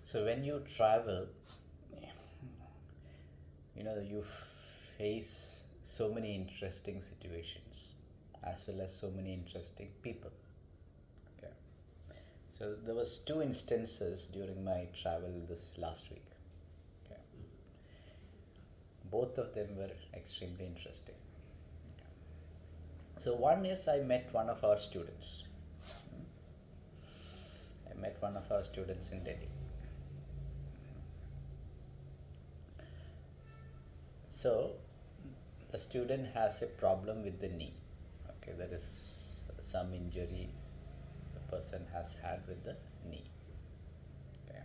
So when you travel, you face so many interesting situations as well as so many interesting people. Okay. So there was two instances during my travel this last week. Okay. Both of them were extremely interesting. So one is I met one of our students. I met one of our students in Delhi. So the student has a problem with the knee. Okay, there is some injury the person has had with the knee. Okay.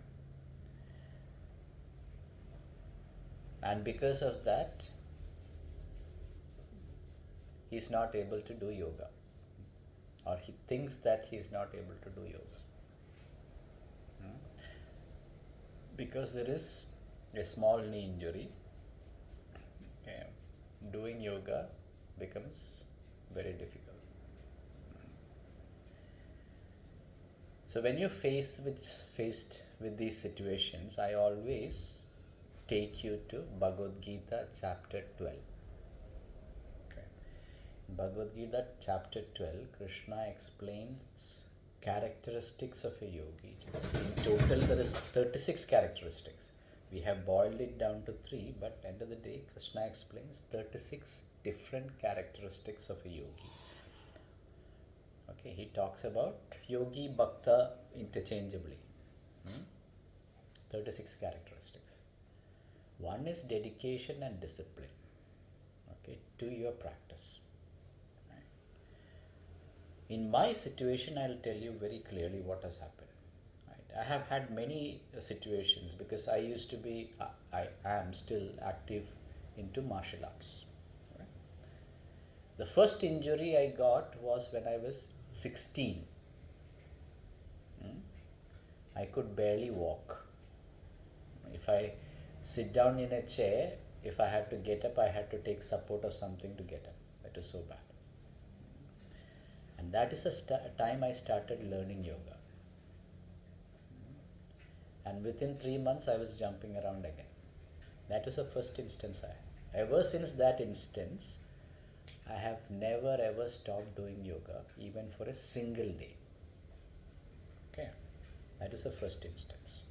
And because of that, he's not able to do yoga, or he thinks that he's not able to do yoga. Because there is a small knee injury, okay, doing yoga becomes very difficult. So when you faced with these situations, I always take you to Bhagavad Gita chapter 12. Okay. Bhagavad Gita chapter 12, Krishna explains characteristics of a yogi. In total, there is 36 characteristics. We have boiled it down to 3, but end of the day, Krishna explains 36 different characteristics of a yogi. Okay, he talks about yogi, bhakta interchangeably. 36 characteristics. One is dedication and discipline, okay, to your practice. In my situation, I'll tell you very clearly what has happened. Right? I have had many situations because I used to be, I am still active into martial arts. Right? The first injury I got was when I was 16. I could barely walk. If I sit down in a chair, if I had to get up, I had to take support of something to get up. That was so bad. And that is the time I started learning yoga. And within 3 months, I was jumping around again. That was the first instance I had. Ever since that instance, I have never ever stopped doing yoga, even for a single day. Okay, that is the first instance.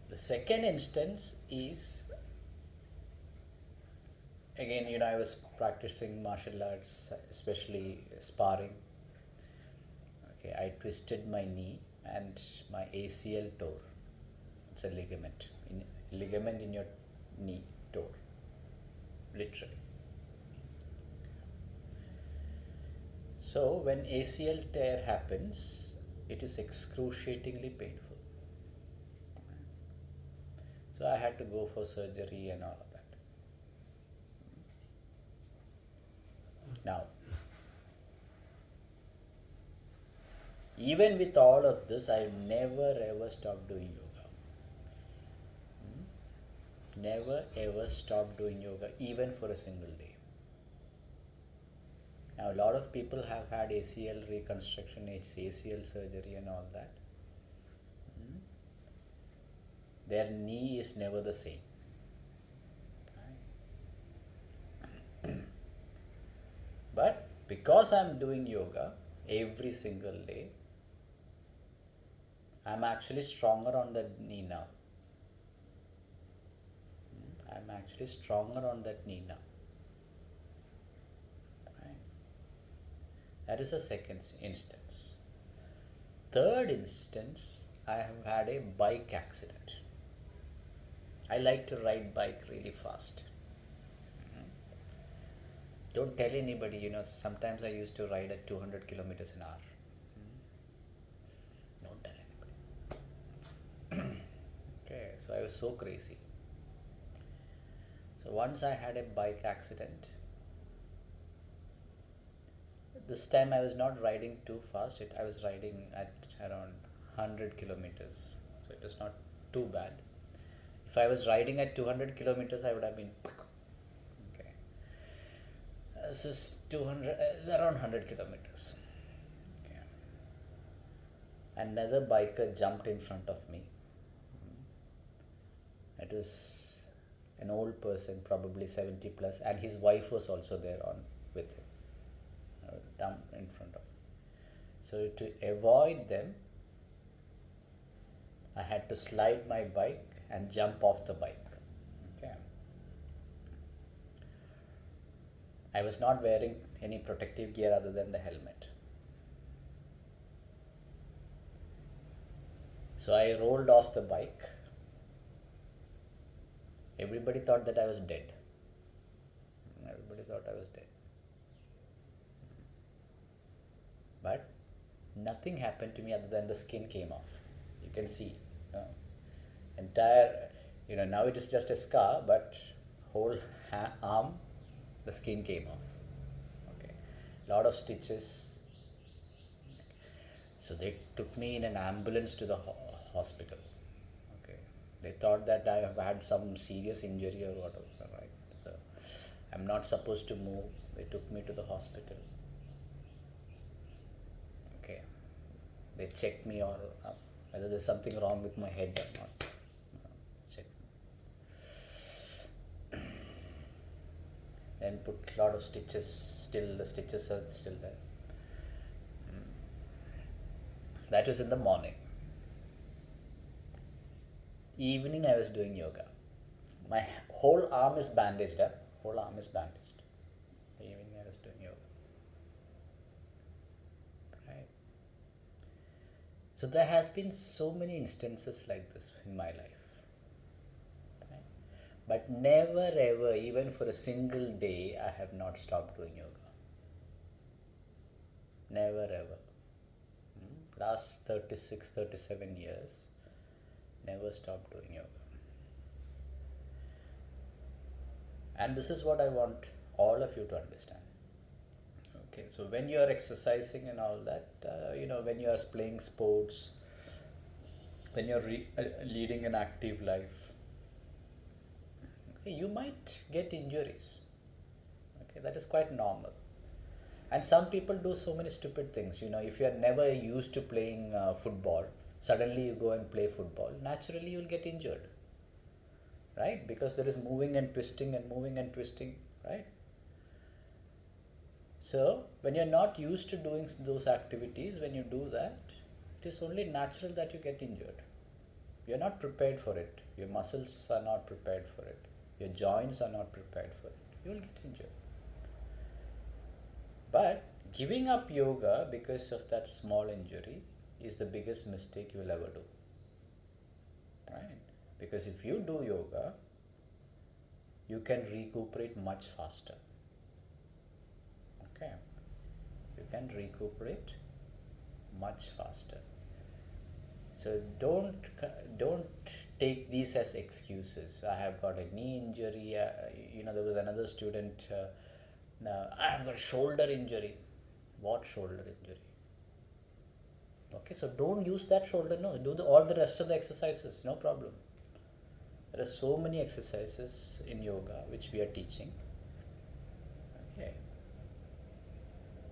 The second instance is, again, I was practicing martial arts, especially sparring. Okay, I twisted my knee and my ACL tore. It's a ligament in your knee tore, literally. So when ACL tear happens, it is excruciatingly painful. So I had to go for surgery and all of that. Now, even with all of this, I never ever stopped doing yoga. Never ever stopped doing yoga, even for a single day. Now, a lot of people have had ACL reconstruction, ACL surgery, and all that. Their knee is never the same. But because I'm doing yoga every single day, I'm actually stronger on that knee now. I'm actually stronger on that knee now. Right? That is the second instance. Third instance, I have had a bike accident. I like to ride bike really fast. Don't tell anybody, sometimes I used to ride at 200 kilometers an hour. Don't tell anybody. Okay, so I was so crazy. So once I had a bike accident. This time I was not riding too fast. I was riding at around 100 kilometers. So it was not too bad. If I was riding at 200 kilometers, I would have been. Okay. This is 200, it's around 100 kilometers. Okay. another biker jumped in front of me. It was an old person, probably 70 plus, and his wife was also there on with him, down in front of me. So to avoid them, I had to slide my bike and jump off the bike. Okay. I was not wearing any protective gear other than the helmet. So I rolled off the bike. Everybody thought that I was dead. Everybody thought I was dead. But nothing happened to me other than the skin came off. You can see. Entire, now it is just a scar, but whole arm, the skin came off. Okay. Lot of stitches. So they took me in an ambulance to the hospital. Okay. They thought that I have had some serious injury or whatever, right? So I'm not supposed to move. They took me to the hospital. Okay. They checked me or whether there's something wrong with my head or not. Check. Then put a lot of stitches. Still, the stitches are still there. That was in the morning. Evening, I was doing yoga. My whole arm is bandaged up. Whole arm is bandaged. Evening, I was doing yoga. Right. So there has been so many instances like this in my life. Right? But never ever, even for a single day, I have not stopped doing yoga. Never ever. Last 36, 37 years, never stopped doing yoga. And this is what I want all of you to understand. Okay, so when you are exercising and all that, when you are playing sports, when you are leading an active life, okay, you might get injuries. Okay, that is quite normal. And some people do so many stupid things. If you are never used to playing football, suddenly you go and play football, naturally you will get injured. Right? Because there is moving and twisting and moving and twisting, right? So, when you're not used to doing those activities, when you do that, it is only natural that you get injured. You're not prepared for it. Your muscles are not prepared for it. Your joints are not prepared for it. You will get injured. But giving up yoga because of that small injury is the biggest mistake you will ever do. Right? Because if you do yoga, you can recuperate much faster. Okay? You can recuperate much faster. So don't take these as excuses. I have got a knee injury. There was another student. I have got a shoulder injury. What shoulder injury? Okay, so don't use that shoulder. No, do all the rest of the exercises. No problem. There are so many exercises in yoga which we are teaching. Okay.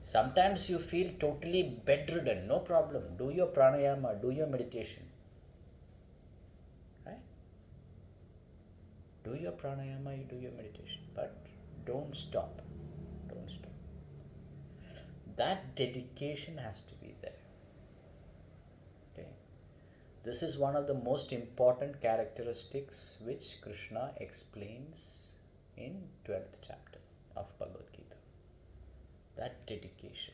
Sometimes you feel totally bedridden. No problem. Do your pranayama. Do your meditation. Right? Do your pranayama. You do your meditation. But don't stop. Don't stop. That dedication has to be there. Okay. This is one of the most important characteristics which Krishna explains in 12th chapter of Bhagavad Gita. That dedication.